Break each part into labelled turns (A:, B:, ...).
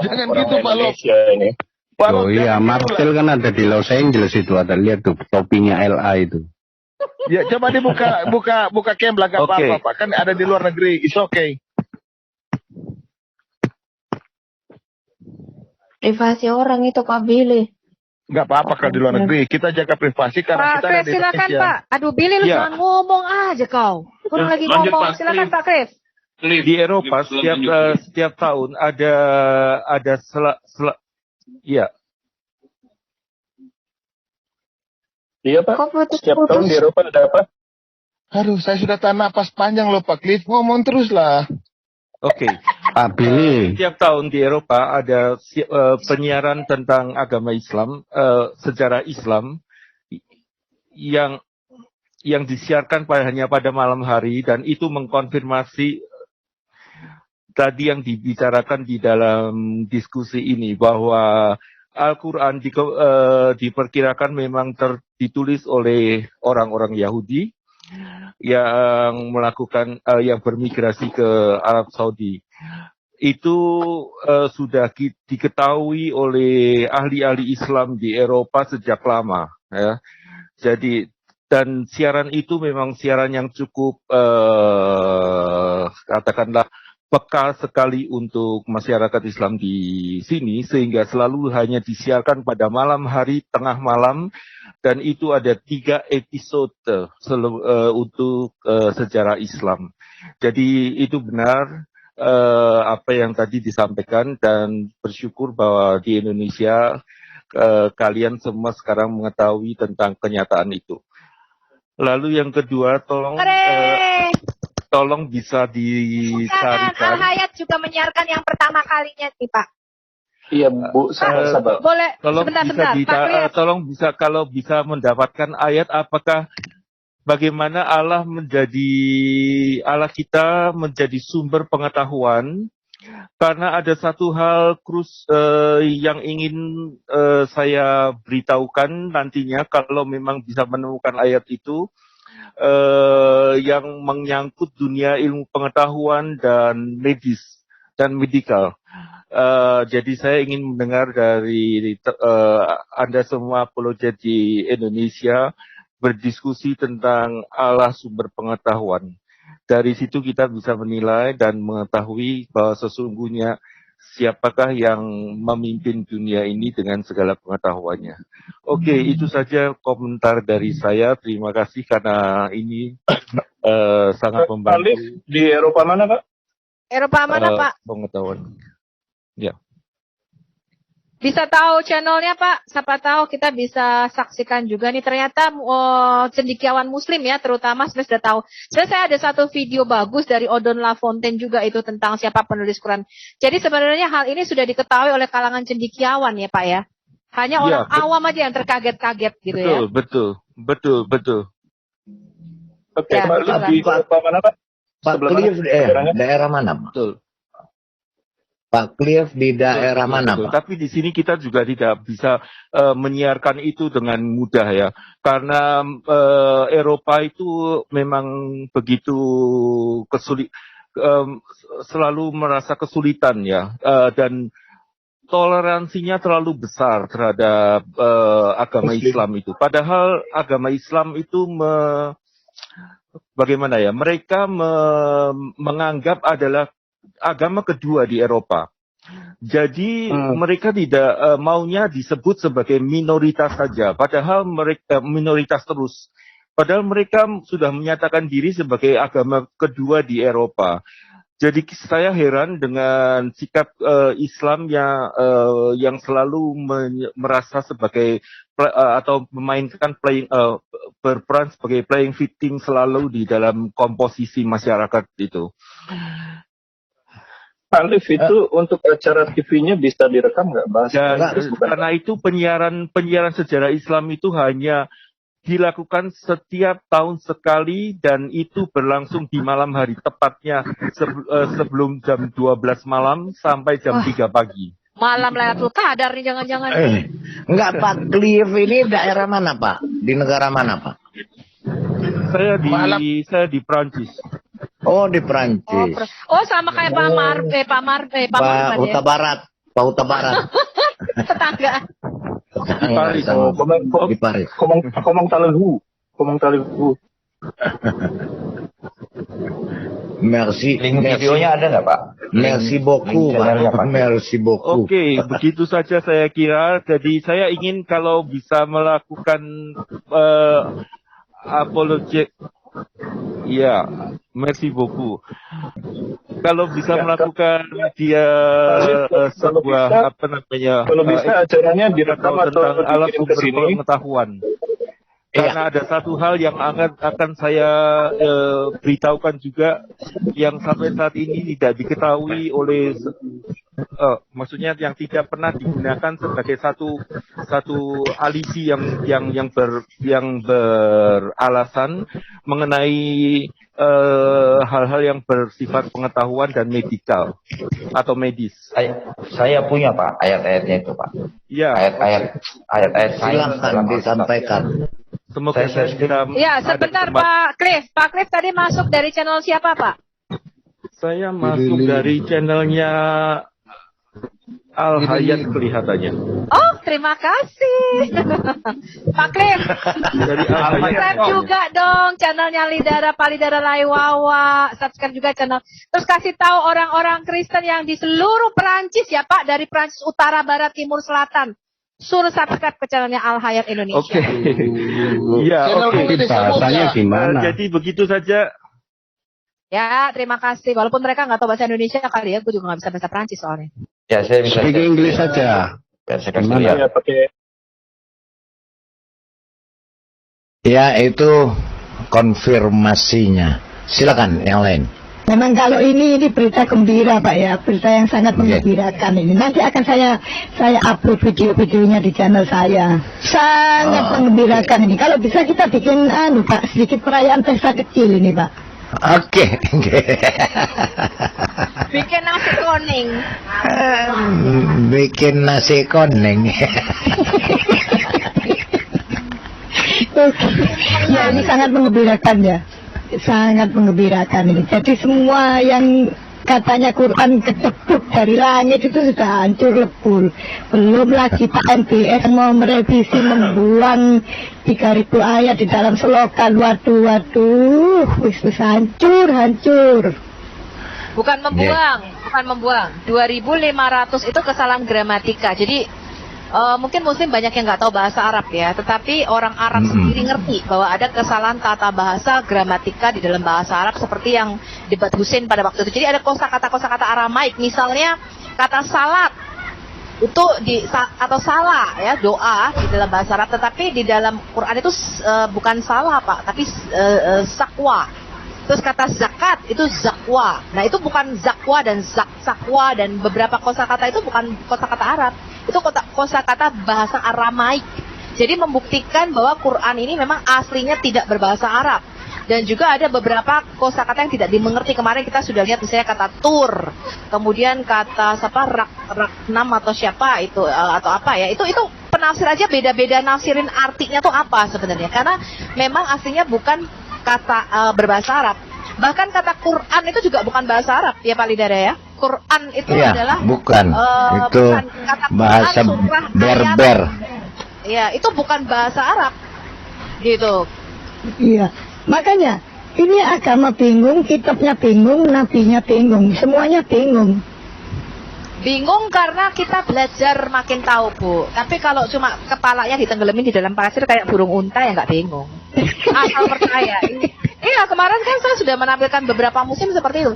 A: Jangan
B: orang
A: gitu, Pak Lop.
B: Indonesia ini.
C: Oh iya, Marcel kan ada di Los Angeles itu, ada lihat tuh topinya LA itu.
A: Ya, coba dia buka Kembla, gak apa-apa, Pak. Kan ada di luar negeri, it's okay.
D: Privasi orang itu, Pak Billy.
A: Gak apa-apa kalau di luar negeri. Kita jaga privasi karena
E: Pak
A: kita ada
E: Chris,
A: di
E: silakan
A: Indonesia.
E: Pak. Aduh Billy, lu jangan ngomong aja kau. Kurang lagi
F: Lanjut,
E: ngomong.
F: Pak.
E: Silakan Pak Chris.
G: Di Eropa setiap tahun ada ya.
B: Iya Pak, setiap tahun di Eropa ada apa?
A: Aduh, saya sudah tahan napas panjang loh Pak Cliff. Ngomong terus lah.
G: Oke.
C: Pak Billy.
G: Setiap tahun di Eropa ada penyiaran tentang agama Islam, sejarah Islam yang disiarkan hanya pada malam hari, dan itu mengkonfirmasi tadi yang dibicarakan di dalam diskusi ini bahwa Al-Quran diperkirakan memang ditulis oleh orang-orang Yahudi yang melakukan yang bermigrasi ke Arab Saudi. Itu sudah diketahui oleh ahli-ahli Islam di Eropa sejak lama, ya. Jadi dan siaran itu memang siaran yang cukup katakanlah peka sekali untuk masyarakat Islam di sini, sehingga selalu hanya disiarkan pada malam hari, tengah malam, dan itu ada 3 episode untuk sejarah Islam. Jadi itu benar apa yang tadi disampaikan, dan bersyukur bahwa di Indonesia kalian semua sekarang mengetahui tentang kenyataan itu. Lalu yang kedua, tolong bisa disarikan.
E: Al-Hayat juga menyiarkan yang pertama kalinya nih Pak.
B: Iya Bu, sabar.
E: Boleh
G: Tolong
E: sebentar.
G: Tolong bisa kalau bisa mendapatkan ayat apakah bagaimana Allah kita menjadi sumber pengetahuan. Karena ada satu hal yang ingin saya beritahukan nantinya kalau memang bisa menemukan ayat itu yang menyangkut dunia ilmu pengetahuan dan medis dan medikal. Jadi saya ingin mendengar dari Anda semua apologet di Indonesia berdiskusi tentang Allah sumber pengetahuan. Dari situ kita bisa menilai dan mengetahui bahwa sesungguhnya siapakah yang memimpin dunia ini dengan segala pengetahuannya. Oke, itu saja komentar dari saya. Terima kasih karena ini sangat membantu.
B: Alif, di Eropa mana Pak?
E: Eropa mana Pak?
G: Pengetahuan. Ya.
E: Bisa tahu channelnya Pak, siapa tahu kita bisa saksikan juga nih, ternyata cendekiawan muslim ya, terutama saya sudah tahu. Saya ada satu video bagus dari Odon Lafontaine juga itu tentang siapa penulis Quran. Jadi sebenarnya hal ini sudah diketahui oleh kalangan cendekiawan ya Pak ya. Hanya orang awam aja yang terkaget-kaget gitu ya.
G: Betul.
B: Oke,
E: Ya,
B: Pak, di Eropa mana Pak?
H: Pak Cliff daerah mana Pak?
G: Betul.
H: Pak Cliff di daerah mana Pak?
G: Tapi di sini kita juga tidak bisa menyiarkan itu dengan mudah ya, karena Eropa itu memang begitu selalu merasa kesulitan ya, dan toleransinya terlalu besar terhadap agama Islam itu. Padahal agama Islam itu bagaimana ya? Mereka menganggap adalah agama kedua di Eropa. Jadi mereka tidak maunya disebut sebagai minoritas saja, padahal mereka minoritas terus. Padahal mereka sudah menyatakan diri sebagai agama kedua di Eropa. Jadi saya heran dengan sikap Islam yang selalu merasa sebagai atau memainkan berperan sebagai playing victim selalu di dalam komposisi masyarakat itu.
B: Alif, itu untuk acara TV-nya bisa direkam nggak, Mas?
G: Karena itu penyiaran sejarah Islam itu hanya dilakukan setiap tahun sekali, dan itu berlangsung di malam hari, tepatnya sebelum jam 12 malam sampai jam 3 pagi.
E: Malam Lailatul Qadar nih jangan-jangan.
H: Enggak Pak Cliff, ini daerah mana Pak? Di negara mana Pak?
G: Saya di Prancis.
H: Oh, di Prancis.
E: Oh, sama kayak Pak Mar ya.
H: Huta Barat. Pauta Barat.
E: Tetangga.
B: Komang Talehu.
H: Merci.
B: Link videonya ada nggak Pak?
H: Merci beaucoup, Pak. Merci beaucoup.
G: Oke, begitu saja saya kira. Jadi saya ingin kalau bisa melakukan apologet. Ya, merci beaucoup. Kalau bisa melakukan dia sebuah apa namanya?
B: Kalau bisa acaranya direkam atau
G: tentang alat
B: dikirim ke
G: sumber
B: sini.
G: pengetahuan. Karena ada satu hal yang akan saya beritahukan juga yang sampai saat ini tidak diketahui oleh maksudnya yang tidak pernah digunakan sebagai satu alibi yang beralasan mengenai hal-hal yang bersifat pengetahuan dan medikal atau medis.
B: Saya punya Pak ayat-ayatnya itu Pak.
G: Ya,
B: Ayat-ayat
H: Silakan disampaikan.
G: semoga saya bisa.
E: Ya, sebentar Pak Cliff. Pak Cliff tadi masuk dari channel siapa Pak?
G: Saya masuk dari channelnya Al Hayat kelihatannya.
E: Oh, terima kasih. Pak Cliff.
G: Dari Al Hayat.
E: Subscribe juga dong channelnya Lidara Palidara Laiwawa. Subscribe juga channel. Terus kasih tahu orang-orang Kristen yang di seluruh Perancis ya Pak. Dari Perancis Utara, Barat, Timur, Selatan. Suruh subscribe ke channelnya Al Hayat Indonesia.
G: Oke. Ya, oke.
C: Bahasanya gimana?
G: Jadi begitu saja.
E: Ya, terima kasih. Walaupun mereka nggak tahu bahasa Indonesia kali ya. Gue juga nggak bisa bahasa Perancis soalnya.
B: Ya saya bisa.
C: Speak English saja.
B: Biar saya kasih
C: Gimana?
B: lihat.
A: Ya, pakai
H: Ya, itu konfirmasinya. Silakan yang lain.
F: Memang kalau ini berita gembira Pak ya, berita yang sangat menggembirakan ini. Nanti akan saya upload video-videonya di channel saya. Sangat menggembirakan ini. Kalau bisa kita bikin Pak, sedikit perayaan pesta kecil ini Pak.
H: Oke.
E: Bikin nasi kuning.
H: Bikin nasi kuning.
F: Ya ini sangat menggembirakan ya. Sangat menggembirakan ini. Jadi semua yang katanya Quran kecebur dari langit itu sudah hancur lebur. Belum lagi Pak MBS mau merevisi membuang 3.000 ayat di dalam selokan. Waduh, wis hancur.
E: Bukan membuang. 2.500 itu kesalahan gramatika. Jadi mungkin Muslim banyak yang nggak tahu bahasa Arab ya, tetapi orang Arab sendiri ngerti bahwa ada kesalahan tata bahasa gramatika di dalam bahasa Arab seperti yang debat Husain pada waktu itu. Jadi ada kosakata Aramaik, misalnya kata salat itu atau salah ya, doa di dalam bahasa Arab, tetapi di dalam Quran itu bukan salah Pak, tapi sakwa. Terus kata zakat itu zakwa. Nah itu bukan zakwa dan sakwa dan beberapa kosakata itu bukan kosakata Arab. Itu kosakata bahasa Aramaik. Jadi membuktikan bahwa Quran ini memang aslinya tidak berbahasa Arab. Dan juga ada beberapa kosakata yang tidak dimengerti. Kemarin kita sudah lihat misalnya kata tur, kemudian kata raknam atau siapa itu atau apa ya. Itu penafsir aja beda-beda nafsirin artinya tuh apa sebenarnya. Karena memang aslinya bukan kata berbahasa Arab. Bahkan kata Quran itu juga bukan bahasa Arab ya Pak Lidara ya. Quran itu adalah
H: bukan. Itu
E: bukan kata Quran,
H: bahasa
E: surah,
H: berber.
E: Ya, itu bukan bahasa Arab. Gitu.
F: Iya, makanya ini agama bingung, kitabnya bingung, nabinya bingung, semuanya bingung.
E: Bingung karena kita belajar makin tahu Bu. Tapi kalau cuma kepalanya ditenggelamin di dalam pasir kayak burung unta ya nggak bingung. Asal percaya. Iya, kemarin kan saya sudah menampilkan beberapa musim seperti itu.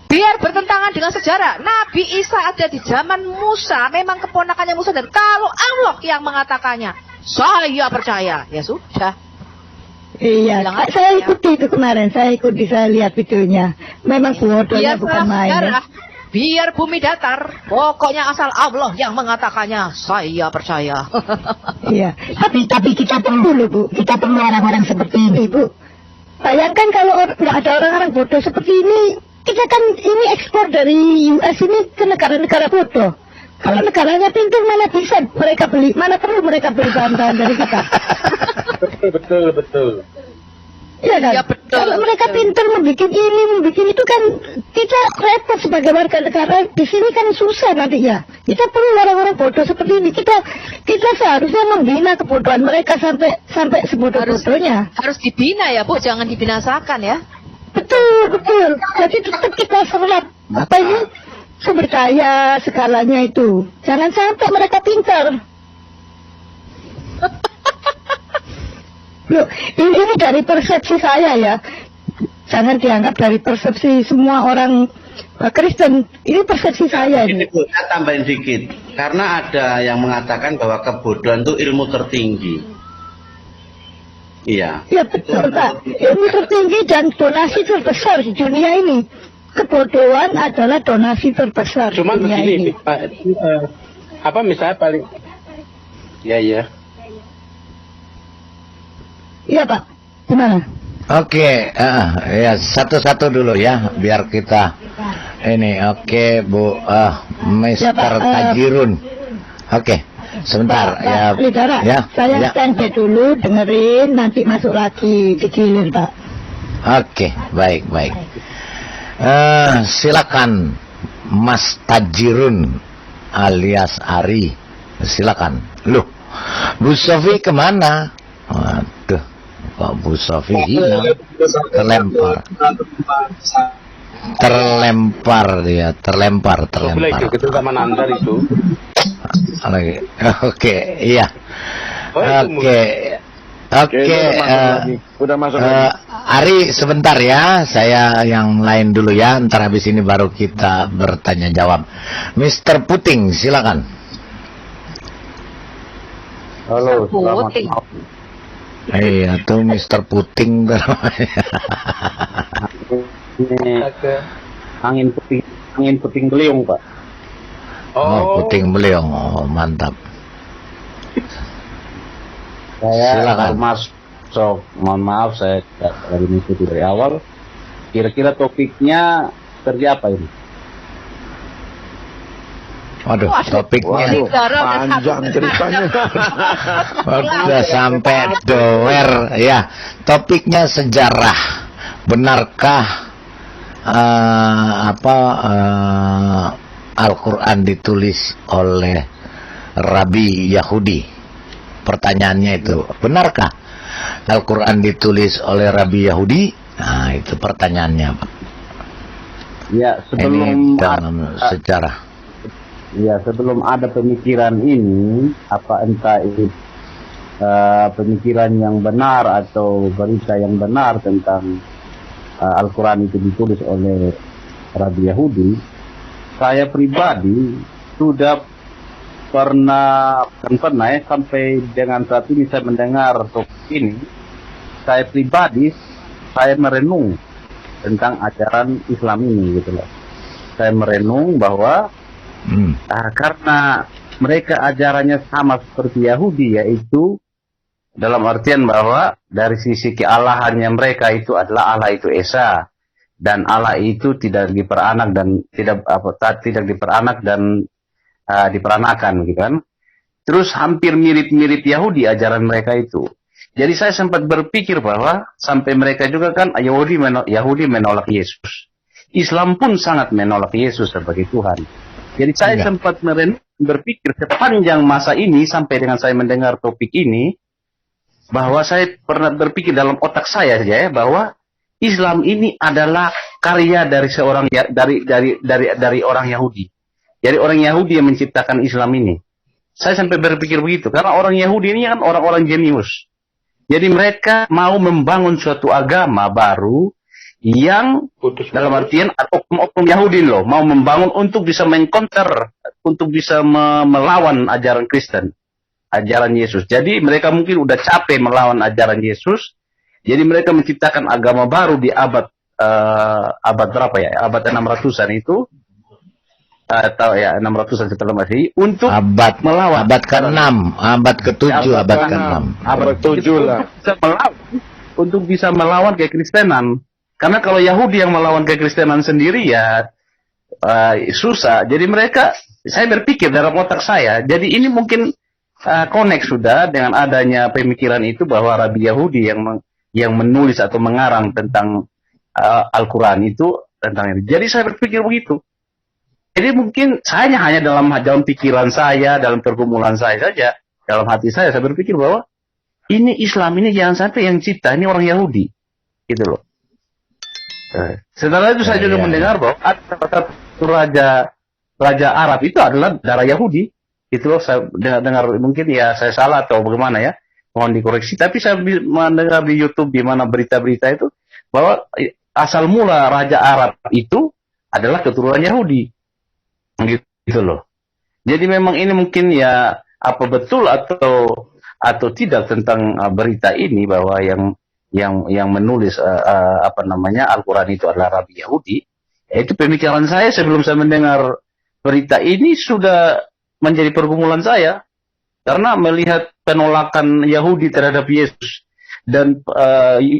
E: Biar bertentangan dengan sejarah. Nabi Isa ada di zaman Musa, memang keponakannya Musa, dan kalau Allah yang mengatakannya, saya percaya. Ya sudah.
F: Iya, saya ikuti itu kemarin, saya lihat videonya. Memang bodohnya bukan main. Ya.
E: Biar bumi datar, pokoknya asal Allah yang mengatakannya, saya percaya.
F: Iya, tapi kita perlu loh Bu, kita perlu orang-orang seperti ini Bu. Bayangkan kalau nggak ada orang-orang bodoh seperti ini, kita kan ini ekspor dari US ini ke negara-negara bodoh. Kalau negaranya pintar mana bisa mereka beli, mana perlu mereka beli bahan-bahan dari kita.
B: Betul.
F: Iya kan?
E: Iya, betul.
F: Kalau mereka pintar membuat ini, membuat itu kan kita repot sebagai warga negara. Di sini kan susah nanti ya. Kita perlu orang-orang bodoh seperti ini. Kita seharusnya membina kebodohan mereka sampai sebodoh-bodohnya.
E: Harus dibina ya, Bu, jangan dibinasakan ya.
F: Betul. Jadi tetap kita serap apa ini sumber daya segalanya itu. Jangan sampai mereka pintar. Loh, ini dari persepsi saya ya. Jangan dianggap dari persepsi semua orang Kristen. Ini persepsi saya ini.
C: Bu, saya tambahin dikit. Karena ada yang mengatakan bahwa kebodohan itu ilmu tertinggi. Iya.
F: Ya betul Pak. Ilmu tertinggi dan donasi terbesar di dunia ini. Kebodohan adalah donasi terbesar
C: Cuma
F: di dunia
C: begini,
F: ini.
C: Pak, apa misalnya paling... Ya.
F: Iya Pak. Gimana?
H: Oke, ya satu-satu dulu ya, biar kita ini. Oke, Bu, Mr. Tajirun. Oke, sebentar
F: Pak,
H: ya.
F: Lidara,
H: Ya,
F: saya
H: ya.
F: standby dulu, dengerin, nanti masuk lagi digilir Pak.
H: Oke, baik. Silakan, Mas Tajirun alias Ari, silakan. Loh, Bu Sofi kemana? Waduh, Pak Bu Sofi hilang, terlempar.
C: Itu sama Nandar itu.
H: Lagi. Oke, iya. Oke,
A: Udah masuk.
H: Ari sebentar ya, saya yang lain dulu ya. Ntar habis ini baru kita bertanya jawab. Mr. Puting, silakan.
B: Halo, selamat
E: Puting.
B: malam.
H: Iya tuh Mr. Puting
B: Ini angin puting beliung, Pak.
H: Puting beliung, mantap.
B: Saya
H: Silakan.
B: mohon maaf saya tidak dari mengikuti dari awal. Kira-kira topiknya seperti apa ini?
H: Waduh, topiknya
A: Panjang ceritanya.
H: udah sampai doer ya. Topiknya sejarah. Benarkah Al-Quran ditulis oleh Rabi Yahudi? Pertanyaannya itu, benarkah Al-Quran ditulis oleh Rabi Yahudi? Nah, itu pertanyaannya, Pak.
B: Ya,
H: Ini dalam sejarah.
B: Ya, sebelum ada pemikiran ini, entah itu pemikiran yang benar atau berita yang benar tentang Al-Quran itu ditulis oleh Rabi Yahudi, saya pribadi sudah pernah sampai dengan saat ini saya mendengar topik ini, saya pribadi saya merenung tentang ajaran Islam ini gitu loh. Saya merenung bahwa karena mereka ajarannya sama seperti Yahudi, yaitu dalam artian bahwa dari sisi kealahannya mereka itu adalah Allah itu Esa, dan Allah itu tidak diperanak dan diperanakan gitu kan. Terus hampir mirip-mirip Yahudi ajaran mereka itu. Jadi saya sempat berpikir bahwa sampai mereka juga kan Yahudi menolak Yesus. Islam pun sangat menolak Yesus sebagai Tuhan. Jadi saya sempat berpikir sepanjang masa ini sampai dengan saya mendengar topik ini, bahwa saya pernah berpikir dalam otak saya saja ya, bahwa Islam ini adalah karya dari seorang dari orang Yahudi. Jadi orang Yahudi yang menciptakan Islam ini. Saya sampai berpikir begitu karena orang Yahudi ini kan orang-orang jenius. Jadi mereka mau membangun suatu agama baru yang dalam artian oknum Yahudi loh, mau membangun untuk bisa mengcounter, untuk bisa melawan ajaran Kristen, ajaran Yesus. Jadi mereka mungkin udah capek melawan ajaran Yesus. Jadi mereka menciptakan agama baru di abad berapa ya? Abad 600-an itu. Atau ya 600-an setelah Masehi untuk melawan
H: abad ke-6, abad ke-7, abad ke-6.
A: Abad ke-7 lah.
B: Untuk bisa melawan kekristenan. Karena kalau Yahudi yang melawan kekristenan sendiri ya susah. Jadi mereka, saya berpikir dalam otak saya, jadi ini mungkin connect sudah dengan adanya pemikiran itu bahwa Rabi Yahudi yang menulis atau mengarang tentang Al-Quran itu tentang ini. Jadi saya berpikir begitu. Jadi mungkin saya hanya dalam pikiran saya, dalam pergumulan saya saja, dalam hati saya berpikir bahwa ini Islam ini jangan sampai yang cipta ini orang Yahudi, gitu loh. Setelah itu saya juga mendengar bahwa raja Arab itu adalah darah Yahudi. Itu loh, saya dengar, mungkin ya saya salah atau bagaimana ya, mohon dikoreksi. Tapi saya mendengar di YouTube di mana berita-berita itu bahwa asal mula raja Arab itu adalah keturunan Yahudi, gitu loh. Jadi memang ini mungkin ya apa betul atau tidak tentang berita ini bahwa yang menulis Al-Quran itu adalah Rabi Yahudi. Itu pemikiran saya sebelum saya mendengar berita ini sudah menjadi pergumulan saya karena melihat penolakan Yahudi terhadap Yesus dan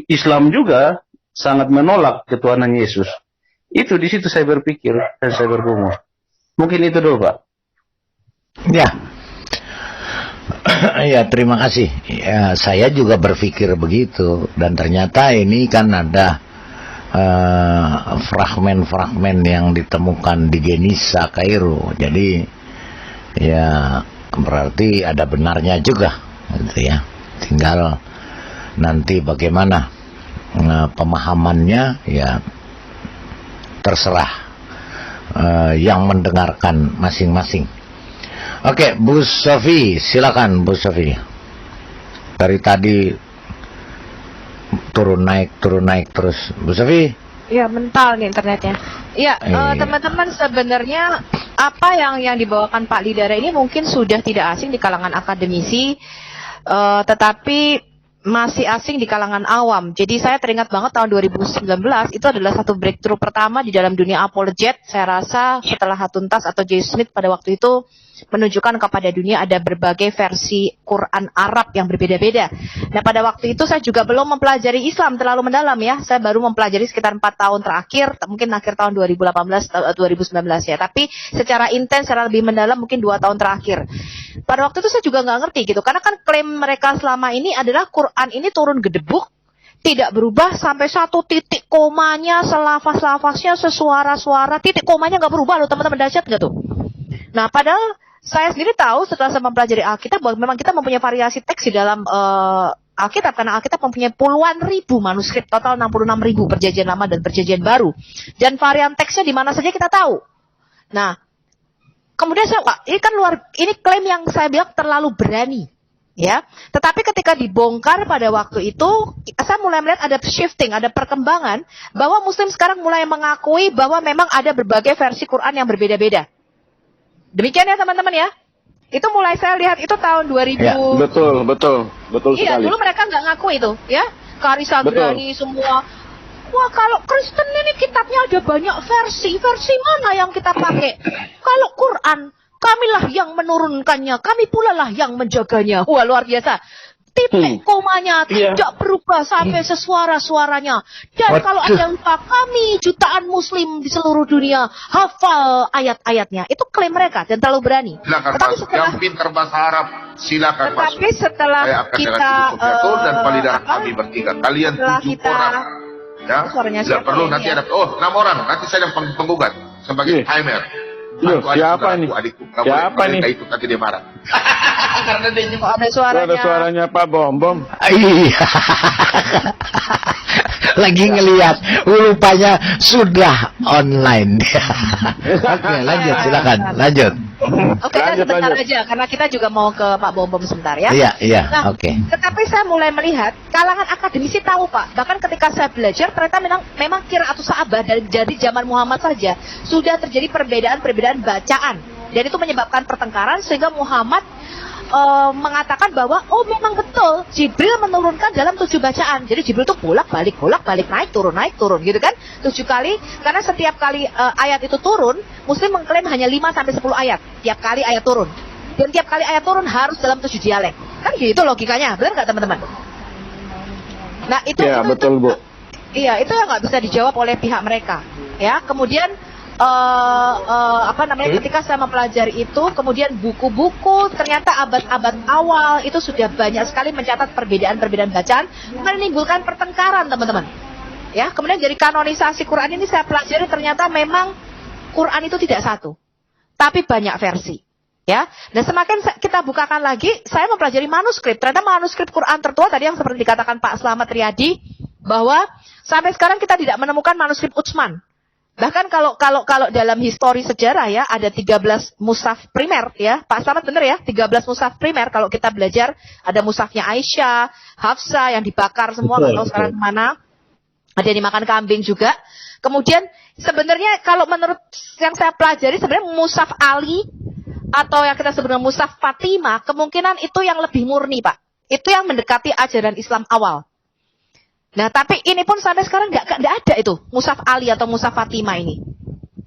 B: Islam juga sangat menolak ketuhanan Yesus. Itu di situ saya berpikir dan saya bergumul. Mungkin itu dulu, Pak.
H: Ya. Ya, terima kasih. Ya, saya juga berpikir begitu dan ternyata ini kan ada fragmen-fragmen yang ditemukan di Genisa, Kairo. Jadi ya berarti ada benarnya juga, gitu ya. Tinggal nanti bagaimana pemahamannya ya terserah yang mendengarkan masing-masing. Oke, Bu Sofi, silakan Bu Sofi. Dari tadi turun naik terus, Bu Sofi.
E: Ya, mental nih internetnya. Ya, teman-teman, sebenarnya apa yang dibawakan Pak Lidara ini mungkin sudah tidak asing di kalangan akademisi, tetapi masih asing di kalangan awam. Jadi saya teringat banget tahun 2019 itu adalah satu breakthrough pertama di dalam dunia apologet. Saya rasa setelah Hatuntas atau J. Smith pada waktu itu menunjukkan kepada dunia ada berbagai versi Quran Arab yang berbeda-beda. Nah, pada waktu itu saya juga belum mempelajari Islam terlalu mendalam ya. Saya baru mempelajari sekitar 4 tahun terakhir, mungkin akhir tahun 2018 2019 ya. Tapi secara intens, secara lebih mendalam mungkin 2 tahun terakhir. Pada waktu itu saya juga nggak ngerti gitu, karena kan klaim mereka selama ini adalah Quran ini turun gedebuk, tidak berubah sampai satu titik komanya, selafaz-lafaznya, sesuara-suara, titik komanya nggak berubah loh teman-teman, dahsyat nggak tuh? Nah, padahal saya sendiri tahu setelah saya mempelajari Alkitab bahwa memang kita mempunyai variasi teks di dalam Alkitab, karena Alkitab mempunyai puluhan ribu manuskrip, total 66.000 perjanjian lama dan perjanjian baru, dan varian teksnya di mana saja kita tahu. Nah, kemudian ini klaim yang saya bilang terlalu berani. Ya, tetapi ketika dibongkar pada waktu itu, saya mulai melihat ada shifting, ada perkembangan bahwa Muslim sekarang mulai mengakui bahwa memang ada berbagai versi Quran yang berbeda-beda. Demikian ya teman-teman ya. Itu mulai saya lihat itu tahun 2000. Ya,
A: betul
E: iya,
A: sekali.
E: dulu mereka nggak ngaku itu, ya. Karisa Grani semua. Wah, kalau Kristen ini kitabnya ada banyak versi mana yang kita pakai? Kalau Quran, kamilah yang menurunkannya, kami pula lah yang menjaganya. Wah, luar biasa. Titik komanya tidak berubah sampai sesuara-suaranya. Dan kalau ada yang lupa, kami jutaan muslim di seluruh dunia hafal ayat-ayatnya. Itu klaim mereka dan terlalu berani.
I: Silakan masuk. Yang pintar bahasa Arab, silakan masuk.
E: Tapi setelah kita
I: dan Palidara kami bertiga, kalian 7 orang. Ya, tidak perlu nanti ada 6 orang. Nanti saya yang penggugat sebagai timer.
A: Siapa nih? Siapa nih?
I: Itu nanti dia marah.
E: Karena dia ada suaranya.
A: Ada suaranya Pak Bom.
H: Iya. Lagi ngelihat, rupanya sudah online. Oke, lanjut, silakan, lanjut.
E: Oke, sebentar aja, karena kita juga mau ke Pak Bom sebentar ya.
H: Iya,
E: nah,
H: oke.
E: Tetapi saya mulai melihat, kalangan akademisi tahu Pak, bahkan ketika saya belajar, ternyata memang Qira'atus Sa'abah dari zaman Muhammad saja, sudah terjadi perbedaan bacaan. Dan itu menyebabkan pertengkaran, sehingga Muhammad mengatakan bahwa memang betul Jibril menurunkan dalam 7 bacaan. Jadi Jibril itu bolak-balik naik turun gitu kan 7 kali, karena setiap kali ayat itu turun, Muslim mengklaim hanya 5-10 ayat tiap kali ayat turun, dan tiap kali ayat turun harus dalam 7 dialek. Kan gitu logikanya, benar nggak teman-teman? Nah itu
A: betul Bu.
E: Iya, itu yang nggak bisa dijawab oleh pihak mereka. Ya, kemudian ketika saya mempelajari itu, kemudian buku-buku ternyata abad-abad awal itu sudah banyak sekali mencatat perbedaan-perbedaan bacaan, menimbulkan pertengkaran, teman-teman. Ya, kemudian dari kanonisasi Quran ini saya pelajari ternyata memang Quran itu tidak satu, tapi banyak versi. Ya, dan semakin kita bukakan lagi, saya mempelajari manuskrip. Ternyata manuskrip Quran tertua tadi yang seperti dikatakan Pak Slamet Riyadi, bahwa sampai sekarang kita tidak menemukan manuskrip Utsman. Bahkan kalau dalam histori sejarah ya, ada 13 mushaf primer ya. Pak Slamet benar ya, 13 mushaf primer. Kalau kita belajar, ada mushafnya Aisyah, Hafsah yang dibakar semua, nggak tahu sekarang kemana. Ada yang dimakan kambing juga. Kemudian sebenarnya kalau menurut yang saya pelajari, sebenarnya mushaf Ali atau yang kita sebut mushaf Fatimah, kemungkinan itu yang lebih murni, Pak. Itu yang mendekati ajaran Islam awal. Nah, tapi ini pun sampai sekarang nggak ada itu mushaf Ali atau mushaf Fatimah ini,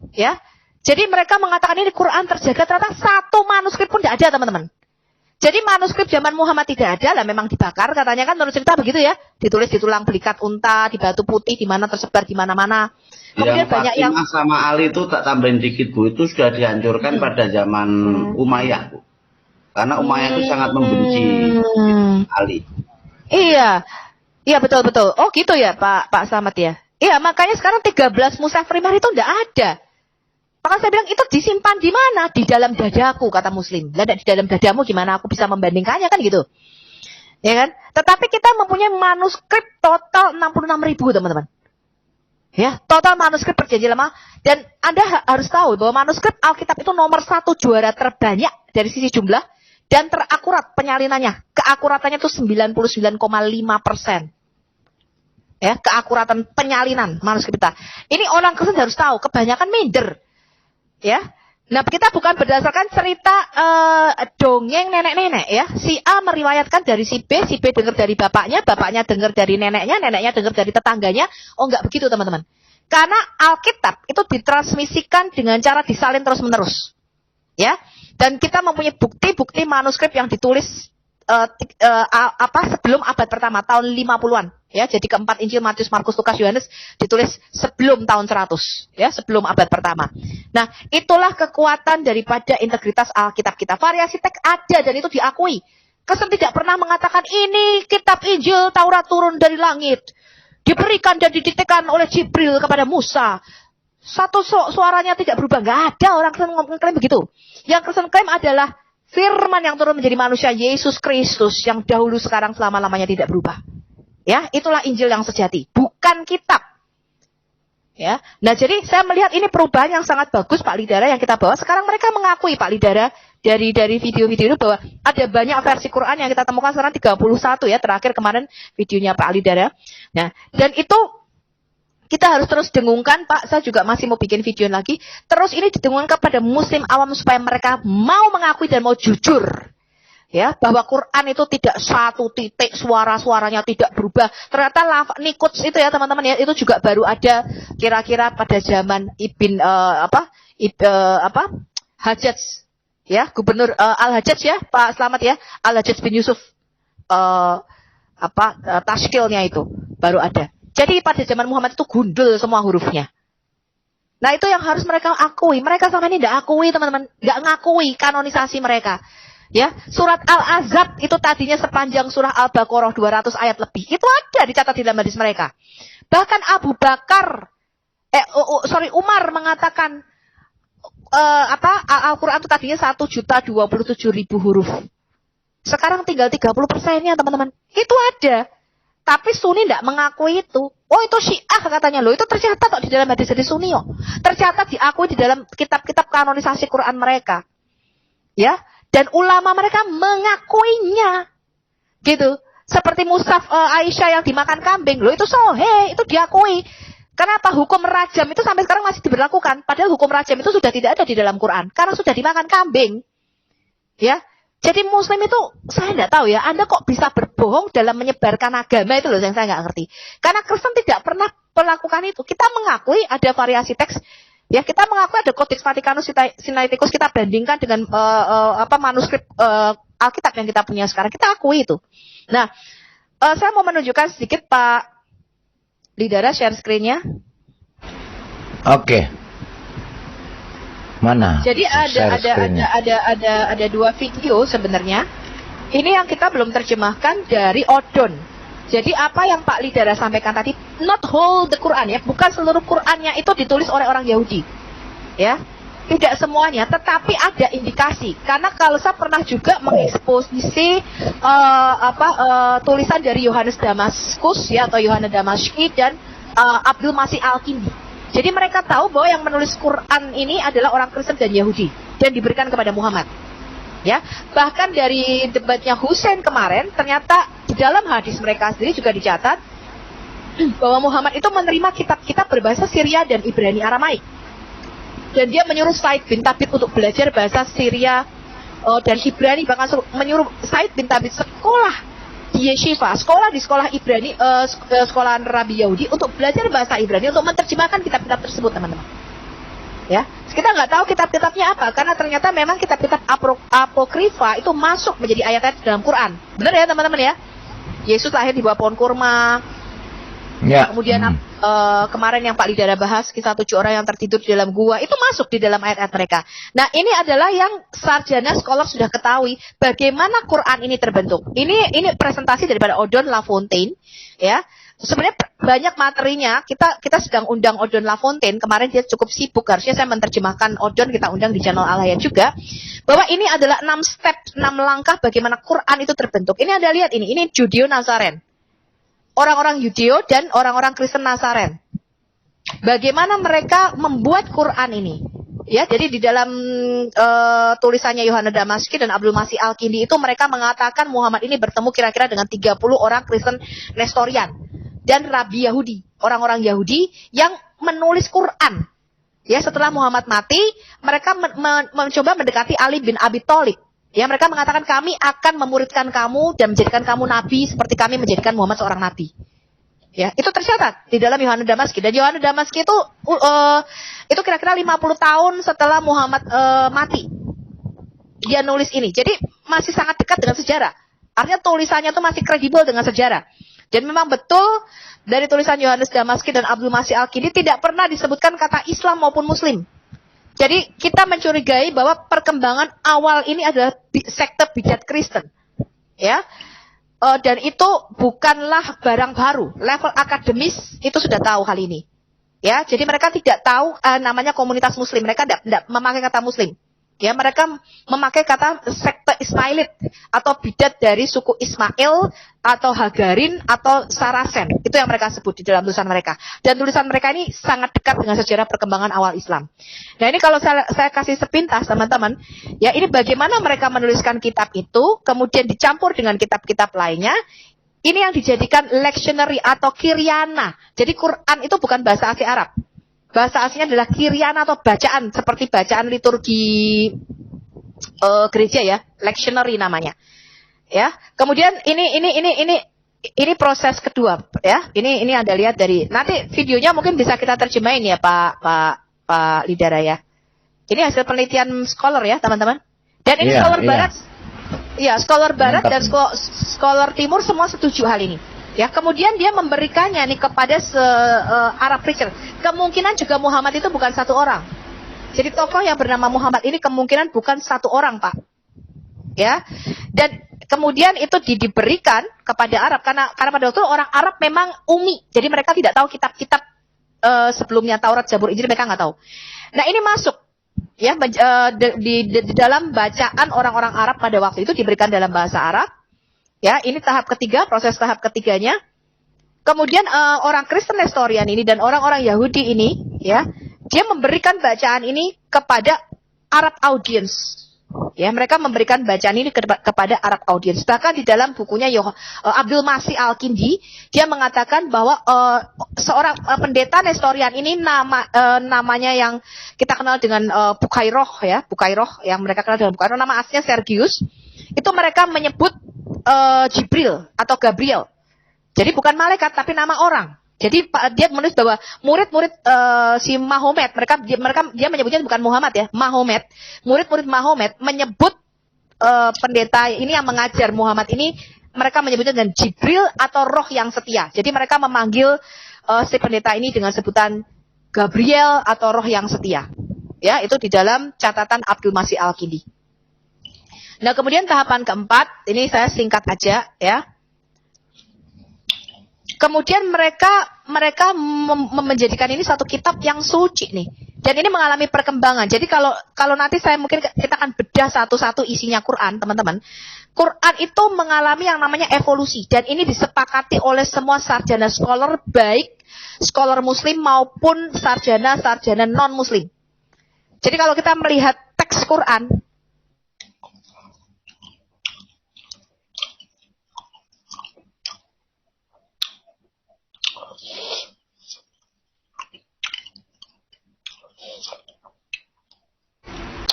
E: ya. Jadi mereka mengatakan ini Quran terjaga, ternyata satu manuskrip pun tidak ada, teman-teman. Jadi manuskrip zaman Muhammad tidak ada, lah memang dibakar, katanya kan menurut cerita begitu ya, ditulis di tulang belikat unta, di batu putih, di mana tersebar di mana-mana. Kemudian
C: yang
E: banyak yang
C: sama Ali itu tak tambahin dikit Bu, itu sudah dihancurkan pada zaman Umayyah Bu. Karena Umayyah itu sangat membenci Ali.
E: Iya. Iya betul. Oh gitu ya Pak Slamet ya. Iya, makanya sekarang 13 mushaf primer itu enggak ada. Maka saya bilang itu disimpan di mana? Di dalam dadaku, kata Muslim. Lah di dalam dadamu gimana aku bisa membandingkannya kan gitu. Ya kan? Tetapi kita mempunyai manuskrip total 66.000 teman-teman. Ya, total manuskrip perjanjian lama. Dan Anda harus tahu bahwa manuskrip Alkitab itu nomor 1 juara terbanyak dari sisi jumlah dan terakurat penyalinannya. Keakuratannya itu 99,5%. Ya, keakuratan penyalinan manuskrip kita. Ini orang Kristen harus tahu, kebanyakan minder. Ya. Nah, kita bukan berdasarkan cerita dongeng nenek-nenek ya. Si A meriwayatkan dari si B dengar dari bapaknya dengar dari neneknya dengar dari tetangganya. Oh, enggak begitu, teman-teman. Karena Alkitab itu ditransmisikan dengan cara disalin terus-menerus. Ya. Dan kita mempunyai bukti-bukti manuskrip yang ditulis sebelum abad pertama, tahun 50-an. Ya, jadi keempat Injil Matius, Markus, Lukas, Yohanes ditulis sebelum tahun 100, ya, sebelum abad pertama. Nah, itulah kekuatan daripada integritas Alkitab kita. Variasi teks ada dan itu diakui. Kristen tidak pernah mengatakan ini kitab Injil Taurat turun dari langit, diberikan dan didiktekan oleh Jibril kepada Musa. Satu suaranya tidak berubah, nggak ada orang Kristen klaim begitu. Yang Kristen klaim adalah firman yang turun menjadi manusia, Yesus Kristus, yang dahulu sekarang selama-lamanya tidak berubah. Ya, itulah Injil yang sejati, bukan kitab. Ya, nah jadi saya melihat ini perubahan yang sangat bagus Pak Lidara yang kita bawa. Sekarang mereka mengakui Pak Lidara dari video-video itu bahwa ada banyak versi Quran yang kita temukan sekarang 31 ya, terakhir kemarin videonya Pak Lidara. Nah, dan itu kita harus terus dengungkan Pak, saya juga masih mau bikin video lagi. Terus ini didengungkan kepada muslim awam supaya mereka mau mengakui dan mau jujur. Ya, bahwa Quran itu tidak satu titik, suara-suaranya tidak berubah. Ternyata Nikuts itu ya teman-teman ya, itu juga baru ada kira-kira pada zaman Hajjaj ya, Gubernur Al-Hajjaj ya, Pak Slamet ya, Al-Hajjaj bin Yusuf Tashkilnya itu baru ada. Jadi pada zaman Muhammad itu gundul semua hurufnya. Nah, itu yang harus mereka akui. Mereka sama ini tidak akui, teman-teman, tidak ngakui kanonisasi mereka. Ya, surat Al-Ahzab itu tadinya sepanjang surah Al-Baqarah 200 ayat lebih. Itu ada dicatat di dalam hadis mereka. Bahkan Umar mengatakan Al-Quran itu tadinya 1.027.000 huruf. Sekarang tinggal 30%-nya, teman-teman. Itu ada. Tapi Sunni tidak mengakui itu. Oh, itu Syiah katanya loh. Itu tercatat di dalam hadis-hadis Sunni. Tercatat diakui di dalam kitab-kitab kanonisasi Quran mereka. Ya. Dan ulama mereka mengakuinya. Gitu. Seperti mushaf Aisyah yang dimakan kambing. Loh itu sahih, itu diakui. Kenapa hukum rajam itu sampai sekarang masih diberlakukan? Padahal hukum rajam itu sudah tidak ada di dalam Quran. Karena sudah dimakan kambing. Ya. Jadi muslim itu, saya tidak tahu ya, Anda kok bisa berbohong dalam menyebarkan agama itu loh yang saya nggak ngerti. Karena Kristen tidak pernah melakukan itu. Kita mengakui ada variasi teks. Ya, kita mengakui ada Codex Vaticanus Sinaiticus, kita bandingkan dengan manuskrip Alkitab yang kita punya sekarang. Kita akui itu. Nah, saya mau menunjukkan sedikit Pak Lidara, share screen-nya.
H: Oke. Mana?
E: Jadi
H: Share screen-nya.
E: ada dua video sebenarnya. Ini yang kita belum terjemahkan dari Odon. Jadi apa yang Pak Lidara sampaikan tadi, not whole the Quran ya, bukan seluruh Qurannya itu ditulis oleh orang Yahudi, ya, tidak semuanya, tetapi ada indikasi. Karena kalau saya pernah juga mengeksposisi tulisan dari Yohanes Damaskus ya, atau Yohanes Damaski dan Abdul Masih Al-Kindi. Jadi mereka tahu bahwa yang menulis Quran ini adalah orang Kristen dan Yahudi dan diberikan kepada Muhammad. Ya, bahkan dari debatnya Hussein kemarin, ternyata di dalam hadis mereka sendiri juga dicatat bahwa Muhammad itu menerima kitab-kitab berbahasa Syria dan Ibrani Aramaik. Dan dia menyuruh Said bin Tabit untuk belajar bahasa Syria dan Ibrani, bahkan menyuruh Said bin Tabit sekolah di Yeshiva, sekolah di sekolah Ibrani, sekolahan Rabi Yahudi untuk belajar bahasa Ibrani untuk menerjemahkan kitab-kitab tersebut, teman-teman. Ya, kita nggak tahu kitab-kitabnya apa, karena ternyata memang kitab-kitab apokrifa itu masuk menjadi ayat-ayat dalam Quran. Benar ya teman-teman ya? Yesus lahir di bawah pohon kurma.
H: Ya.
E: Kemudian kemarin yang Pak Lidara bahas, kisah 7 orang yang tertidur di dalam gua, itu masuk di dalam ayat-ayat mereka. Nah, ini adalah yang sarjana scholar sudah ketahui bagaimana Quran ini terbentuk. Ini presentasi daripada Odon LaFontaine, ya. Sebenarnya banyak materinya, kita sedang undang Odon LaFontaine, kemarin dia cukup sibuk, harusnya saya menerjemahkan Odon, kita undang di channel Al-Hayat juga, bahwa ini adalah 6 step, 6 langkah bagaimana Quran itu terbentuk. Ini Anda lihat ini Judeo-Nazaren, orang-orang Yudeo dan orang-orang Kristen Nazaren. Bagaimana mereka membuat Quran ini. Ya, jadi di dalam tulisannya Yohanes Damaski dan Abdul Masih Al-Kindi itu mereka mengatakan Muhammad ini bertemu kira-kira dengan 30 orang Kristen Nestorian dan Rabi Yahudi, orang-orang Yahudi yang menulis Quran. Ya, setelah Muhammad mati, mereka mencoba mendekati Ali bin Abi Thalib. Ya, mereka mengatakan kami akan memuridkan kamu dan menjadikan kamu nabi seperti kami menjadikan Muhammad seorang nabi. Ya, itu tercatat di dalam Yohanes Damaski. Dan Yohanes Damaski itu kira-kira 50 tahun setelah Muhammad mati. Dia nulis ini. Jadi masih sangat dekat dengan sejarah. Artinya tulisannya itu masih kredibel dengan sejarah. Dan memang betul dari tulisan Yohanes Damaski dan Abdul Masih Al-Kindi tidak pernah disebutkan kata Islam maupun Muslim. Jadi kita mencurigai bahwa perkembangan awal ini adalah sekte bijat Kristen. Ya. Dan itu bukanlah barang baru. Level akademis itu sudah tahu hal ini. Ya, jadi mereka tidak tahu namanya komunitas Muslim. Mereka tidak memakai kata Muslim. Ya, mereka memakai kata sekte Ismailit atau bidat dari suku Ismail atau Hagarin atau Sarasen. Itu yang mereka sebut di dalam tulisan mereka. Dan tulisan mereka ini sangat dekat dengan sejarah perkembangan awal Islam. Nah, ini kalau saya kasih sepintas teman-teman, ya ini bagaimana mereka menuliskan kitab itu, kemudian dicampur dengan kitab-kitab lainnya. Ini yang dijadikan lectionary atau kiryana. Jadi Quran itu bukan bahasa asli Arab. Bahasa aslinya adalah kiryana atau bacaan, seperti bacaan liturgi gereja ya, lectionary namanya. Ya, kemudian ini proses kedua ya. Ini Anda lihat dari nanti videonya mungkin bisa kita terjemahin ya Pak Lidara ya. Ini hasil penelitian scholar ya teman-teman. Dan ini scholar barat. Ya, scholar barat dan scholar timur semua setuju hal ini. Ya, kemudian dia memberikannya nih kepada Arab preacher. Kemungkinan juga Muhammad itu bukan satu orang. Jadi tokoh yang bernama Muhammad ini kemungkinan bukan satu orang, Pak. Ya. Dan kemudian itu diberikan kepada Arab karena pada waktu itu orang Arab memang umi. Jadi mereka tidak tahu kitab-kitab sebelumnya Taurat, Zabur, Injil, mereka nggak tahu. Nah, ini masuk ya di dalam bacaan orang-orang Arab pada waktu itu diberikan dalam bahasa Arab. Ya, ini tahap ketiga, proses tahap ketiganya. Kemudian orang Kristen Nestorian ini dan orang-orang Yahudi ini, ya, dia memberikan bacaan ini kepada Arab audience. Ya, mereka memberikan bacaan ini kepada Arab audience. Bahkan di dalam bukunya Abdul Masih Al-Kindi, dia mengatakan bahwa seorang pendeta Nestorian ini namanya yang kita kenal dengan Bukairoh ya, Bukairoh yang mereka kenal dengan Bukairoh, nama aslinya Sergius. Itu mereka menyebut Jibril atau Gabriel. Jadi bukan malaikat tapi nama orang. Jadi dia menulis bahwa murid-murid si Mahomet, dia menyebutnya bukan Muhammad ya, Mahomet. Murid-murid Mahomet menyebut pendeta ini yang mengajar Muhammad ini, mereka menyebutnya dengan Jibril atau roh yang setia. Jadi mereka memanggil si pendeta ini dengan sebutan Gabriel atau roh yang setia. Ya, itu di dalam catatan Abdul Masih Al-Kindi. Nah, kemudian tahapan keempat, ini saya singkat aja ya. Kemudian mereka menjadikan ini satu kitab yang suci nih. Dan ini mengalami perkembangan. Jadi kalau nanti saya mungkin kita akan bedah satu-satu isinya Quran, teman-teman. Quran itu mengalami yang namanya evolusi. Dan ini disepakati oleh semua sarjana scholar, baik scholar muslim maupun sarjana non-muslim. Jadi kalau kita melihat teks Quran,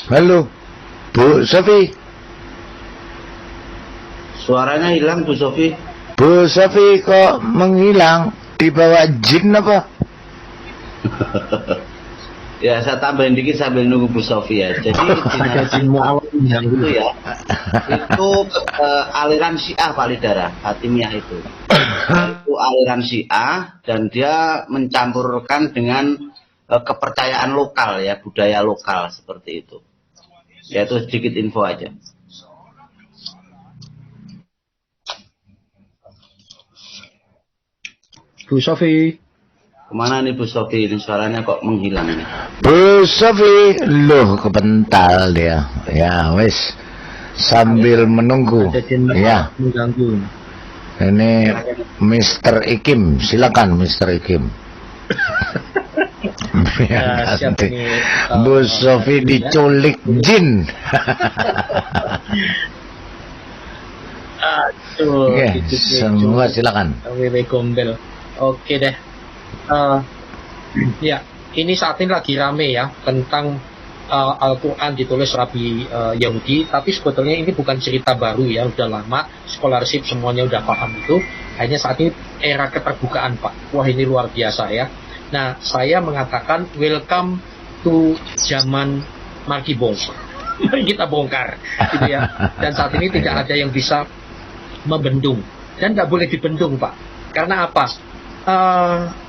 H: Halo, Bu Sofi.
C: Suaranya hilang Bu Sofi.
H: Bu Sofi kok menghilang? Dibawa jin apa?
C: Ya, saya tambahin dikit sambil nunggu Bu Sofi ya. Jadi
A: Ada jin muawal yang
C: itu ya, itu aliran Syiah Pak Lidara, Hatimiyah itu aliran Syiah, dan dia mencampurkan dengan kepercayaan lokal ya, budaya lokal seperti itu. Ya, itu sedikit info aja.
A: Bu Sofi.
C: Kemana nih Bu Sofi? Ini suaranya kok menghilang nih.
H: Bu Sofi, loh kebental dia. Ya wis, sambil menunggu. Ya.
A: Mengganggu.
H: Ini Mr. Ikim, silakan Mr. Ikim.
A: Ya, siap
H: Nanti
A: ini,
H: Bu Sofi diculik jin.
A: Aduh,
H: Oke, semua silakan.
A: Wewe Gombel. Oke deh. Ya, ini saat ini lagi rame ya tentang Al-Quran ditulis Rabi Yahudi, tapi sebetulnya ini bukan cerita baru ya, udah lama, scholarship semuanya udah paham itu. Hanya saat ini era keterbukaan Pak. Wah, ini luar biasa ya. Nah, saya mengatakan welcome to zaman Marky Bongkar. Mari kita bongkar, gitu ya. Dan saat ini tidak ada yang bisa membendung, dan nggak boleh dibendung Pak. Karena apa?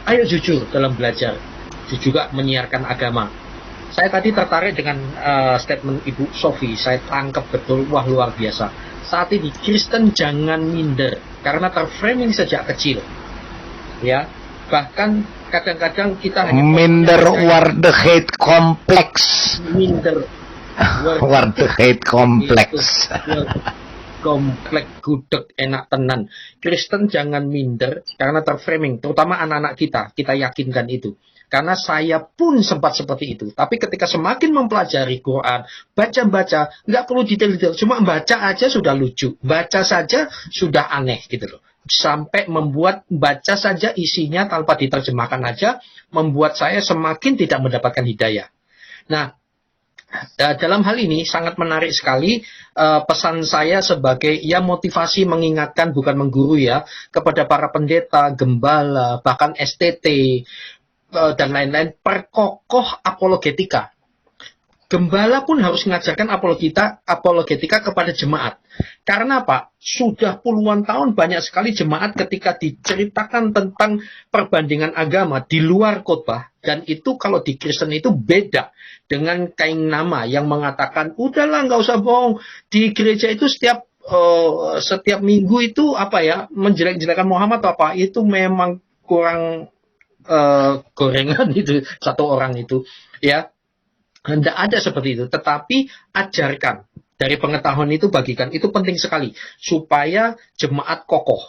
A: Ayo jujur dalam belajar, juga menyiarkan agama. Saya tadi tertarik dengan statement Ibu Sofi, saya tangkap betul, wah luar biasa. Saat ini Kristen jangan minder karena terframing sejak kecil, ya. Bahkan kadang-kadang kita hanya
H: minder Wardeheit kompleks.
A: Minder
H: Wardeheit kompleks.
A: Komplek gudeg enak tenan. Kristen jangan minder karena terframing, terutama anak-anak kita yakinkan itu. Karena saya pun sempat seperti itu. Tapi ketika semakin mempelajari Quran, baca-baca, nggak perlu detail-detail, cuma baca aja sudah lucu, baca saja sudah aneh gitu loh. Sampai membuat baca saja isinya tanpa diterjemahkan aja, membuat saya semakin tidak mendapatkan hidayah. Nah, dalam hal ini sangat menarik sekali pesan saya sebagai ya motivasi mengingatkan, bukan mengguru ya, kepada para pendeta, gembala, bahkan STT, dan lain-lain, perkokoh apologetika. Gembala pun harus mengajarkan apologetika kepada jemaat. Karena apa? Sudah puluhan tahun banyak sekali jemaat ketika diceritakan tentang perbandingan agama di luar khotbah, dan itu kalau di Kristen itu beda dengan kain nama yang mengatakan udahlah nggak usah bohong, di gereja itu setiap minggu itu apa ya, menjelek-jelekan Muhammad atau apa, itu memang kurang gorengan itu satu orang itu ya. Tidak ada seperti itu, tetapi ajarkan dari pengetahuan itu, bagikan, itu penting sekali supaya jemaat kokoh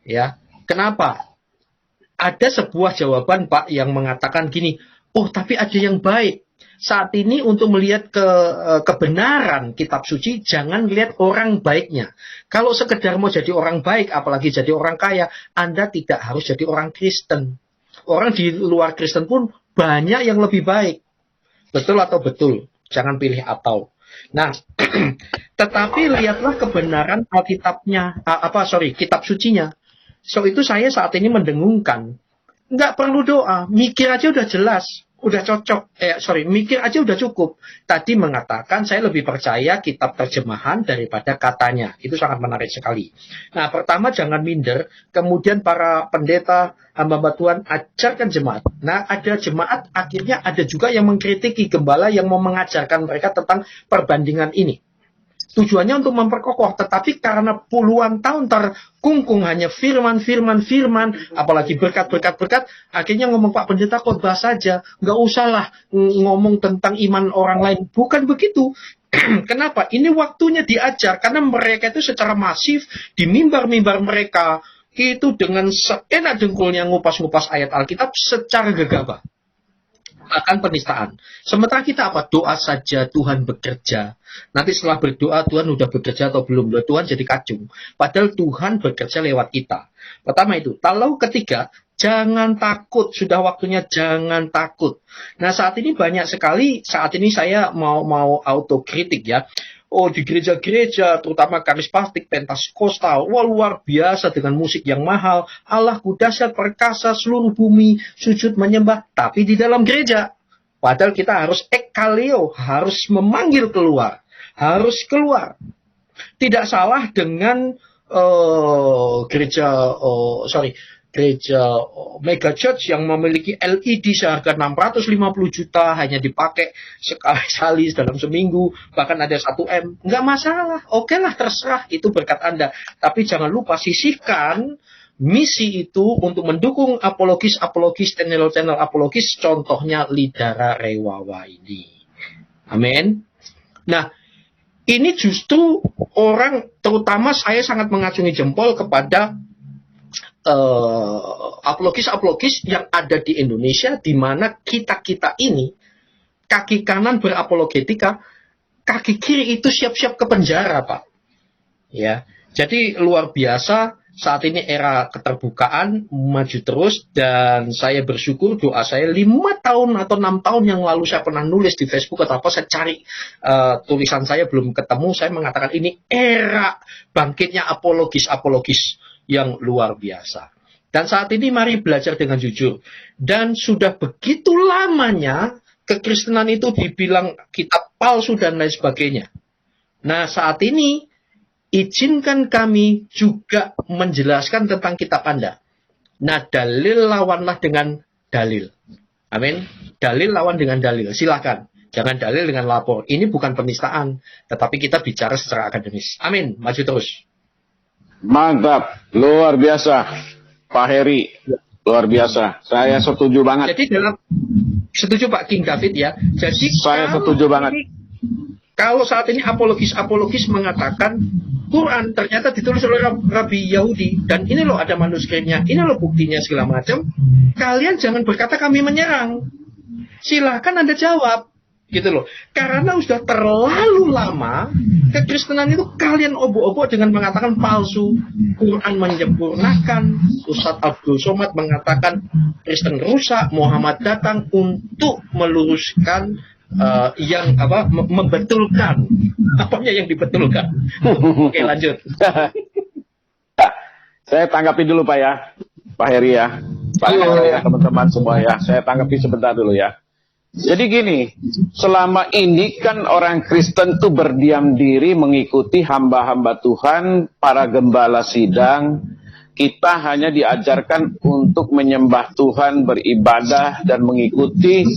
A: ya. Kenapa? Ada sebuah jawaban Pak yang mengatakan gini, oh tapi ada yang baik. Saat ini untuk melihat kebenaran kitab suci, jangan lihat orang baiknya. Kalau sekedar mau jadi orang baik, apalagi jadi orang kaya, Anda tidak harus jadi orang Kristen. Orang di luar Kristen pun banyak yang lebih baik. Betul atau betul? Jangan pilih atau. Nah, tetapi lihatlah kebenaran Alkitabnya, kitab sucinya. So itu saya saat ini mendengungkan. Nggak perlu doa, mikir aja udah jelas. udah cocok. Mikir aja udah cukup. Tadi mengatakan saya lebih percaya kitab terjemahan daripada katanya. Itu sangat menarik sekali. Nah, pertama jangan minder. Kemudian para pendeta, hamba Tuhan, ajarkan jemaat. Nah, ada jemaat akhirnya ada juga yang mengkritiki gembala yang mau mengajarkan mereka tentang perbandingan ini. Tujuannya untuk memperkokoh, tetapi karena puluhan tahun terkungkung hanya firman, apalagi berkat, akhirnya ngomong, Pak Pendeta khotbah saja, nggak usahlah ngomong tentang iman orang lain. Bukan begitu. Kenapa? Ini waktunya diajar, karena mereka itu secara masif di mimbar-mimbar mereka, itu dengan seenak dengkulnya ngupas-ngupas ayat Alkitab secara gegabah. Akan penistaan. Sementara kita apa? Doa saja, Tuhan bekerja. Nanti setelah berdoa, Tuhan udah bekerja atau belum? Tuhan jadi kacung. Padahal Tuhan bekerja lewat kita. Pertama itu. Lalu ketiga, jangan takut. Sudah waktunya jangan takut. Nah, saat ini banyak sekali, saat ini saya mau autokritik ya. Oh, di gereja-gereja, terutama karismatik, pentaskostal, wah luar biasa dengan musik yang mahal. Allahku dahsyat perkasa, seluruh bumi sujud menyembah. Tapi di dalam gereja, padahal kita harus ekaleo, harus memanggil keluar. Harus keluar. Tidak salah dengan gereja mega church yang memiliki LED seharga 650 juta hanya dipakai sekali dalam seminggu, bahkan ada 1 M. Nggak masalah, oke lah, terserah, itu berkat Anda. Tapi jangan lupa sisihkan misi itu untuk mendukung apologis, channel apologis, contohnya Lidara Rewawa ini. Amin. Nah, ini justru orang, terutama saya sangat mengacungi jempol kepada apologis yang ada di Indonesia, di mana kita ini kaki kanan berapologetika, kaki kiri itu siap-siap ke penjara, Pak. Ya, jadi luar biasa. Saat ini era keterbukaan maju terus, dan saya bersyukur, doa saya 5 tahun atau 6 tahun yang lalu saya pernah nulis di Facebook atau apa, saya cari tulisan saya belum ketemu, saya mengatakan ini era bangkitnya apologis yang luar biasa. Dan saat ini mari belajar dengan jujur. Dan sudah begitu lamanya kekristenan itu dibilang kitab palsu dan lain sebagainya. Nah, saat ini izinkan kami juga menjelaskan tentang kitab Anda. Nah, dalil lawanlah dengan dalil. Amin. Dalil lawan dengan dalil. Silakan. Jangan dalil dengan lapor. Ini bukan penistaan, tetapi kita bicara secara akademis. Amin. Maju terus.
J: Mantap, luar biasa, Pak Heri, luar biasa. Saya setuju banget.
A: Jadi setuju Pak King David ya. Jadi
J: saya setuju banget.
A: Kalau saat ini apologis mengatakan Quran ternyata ditulis oleh Rabi Yahudi, dan ini loh ada manuskripnya, ini loh buktinya segala macam. Kalian jangan berkata kami menyerang. Silahkan Anda jawab. Gitu loh. Karena sudah terlalu lama kekristenan itu kalian obok-obok dengan mengatakan palsu. Quran menyempurnakan. Ustadz Abdul Somad mengatakan Kristen rusak, Muhammad datang untuk meluruskan membetulkan. Apanya yang dibetulkan? Oke, lanjut.
J: Saya tanggapi dulu Pak ya, Pak Heri ya, Pak Heri ya, teman-teman semua ya. Saya tanggapi sebentar dulu ya. Jadi gini, selama ini kan orang Kristen tuh berdiam diri mengikuti hamba-hamba Tuhan, para gembala sidang. Kita hanya diajarkan untuk menyembah Tuhan, beribadah, dan mengikuti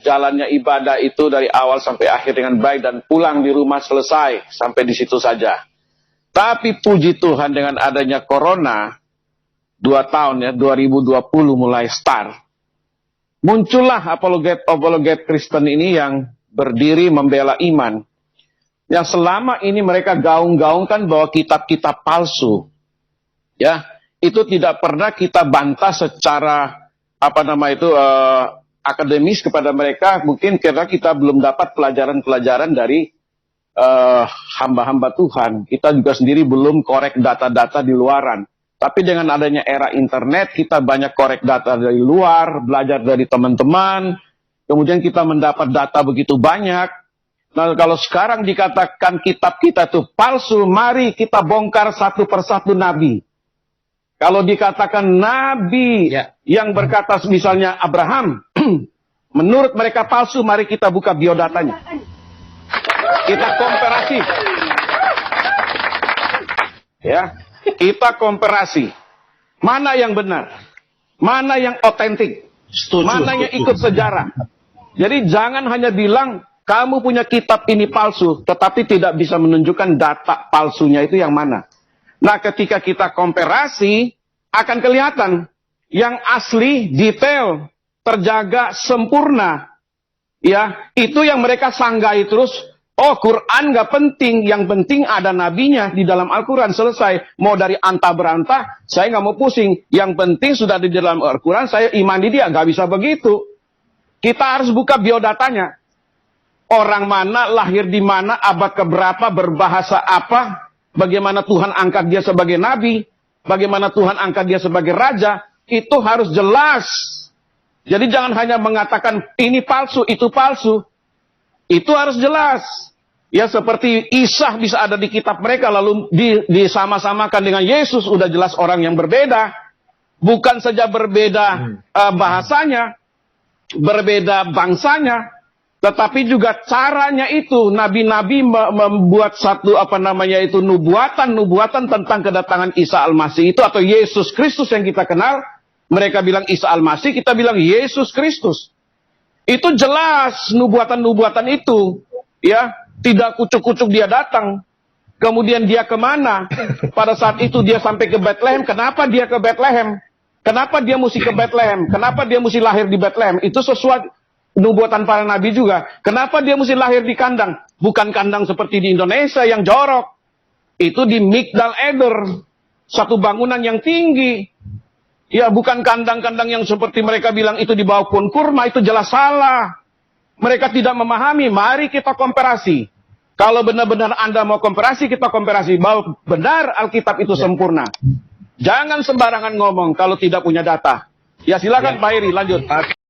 J: jalannya ibadah itu dari awal sampai akhir dengan baik, dan pulang di rumah selesai, sampai di situ saja. Tapi puji Tuhan dengan adanya Corona, 2 tahun ya, 2020 mulai start. Muncullah apologet Kristen ini yang berdiri membela iman. Yang selama ini mereka gaung-gaungkan bahwa kitab-kitab palsu. Ya, itu tidak pernah kita bantah secara akademis kepada mereka, mungkin karena kita belum dapat pelajaran-pelajaran dari hamba-hamba Tuhan. Kita juga sendiri belum korek data-data di luaran. Tapi dengan adanya era internet, kita banyak korek data dari luar, belajar dari teman-teman, kemudian kita mendapat data begitu banyak. Nah, kalau sekarang dikatakan kitab kita itu palsu, mari kita bongkar satu persatu nabi. Kalau dikatakan nabi yang berkata misalnya Abraham, menurut mereka palsu, mari kita buka biodatanya. Kita komparasi. Ya, kita komparasi. Mana yang benar? Mana yang otentik? Mana yang ikut sejarah? Jadi jangan hanya bilang kamu punya kitab ini palsu, tetapi tidak bisa menunjukkan data palsunya itu yang mana. Nah, ketika kita komparasi, akan kelihatan yang asli, detail, terjaga, sempurna. Ya, itu yang mereka sanggai terus. Oh, Quran nggak penting, yang penting ada nabinya di dalam Al-Quran, selesai. Mau dari anta berantah, saya nggak mau pusing. Yang penting sudah di dalam Al-Quran, saya imani dia. Nggak bisa begitu. Kita harus buka biodatanya. Orang mana, lahir di mana, abad keberapa, berbahasa apa, bagaimana Tuhan angkat dia sebagai nabi, bagaimana Tuhan angkat dia sebagai raja, itu harus jelas. Jadi jangan hanya mengatakan ini palsu, itu palsu. Itu harus jelas. Ya, seperti Isa bisa ada di kitab mereka lalu disama-samakan dengan Yesus, udah jelas orang yang berbeda. Bukan saja berbeda bahasanya, berbeda bangsanya, tetapi juga caranya itu. Nabi-nabi membuat satu nubuatan tentang kedatangan Isa Al-Masih itu, atau Yesus Kristus yang kita kenal. Mereka bilang Isa Al-Masih, kita bilang Yesus Kristus. Itu jelas nubuatan-nubuatan itu, ya. Tidak kucuk-kucuk dia datang. Kemudian dia kemana? Pada saat itu dia sampai ke Bethlehem. Kenapa dia ke Bethlehem? Kenapa dia mesti ke Bethlehem? Kenapa dia mesti lahir di Bethlehem? Itu sesuai nubuatan para nabi juga. Kenapa dia mesti lahir di kandang? Bukan kandang seperti di Indonesia yang jorok. Itu di Migdal Eder. Satu bangunan yang tinggi. Ya, bukan kandang-kandang yang seperti mereka bilang itu di bawah pohon kurma. Itu jelas salah. Mereka tidak memahami. Mari kita komparasi. Kalau benar-benar Anda mau komparasi, kita komparasi. Bahwa benar Alkitab itu sempurna. Jangan sembarangan ngomong kalau tidak punya data. Ya, silakan Pak Heri, lanjut.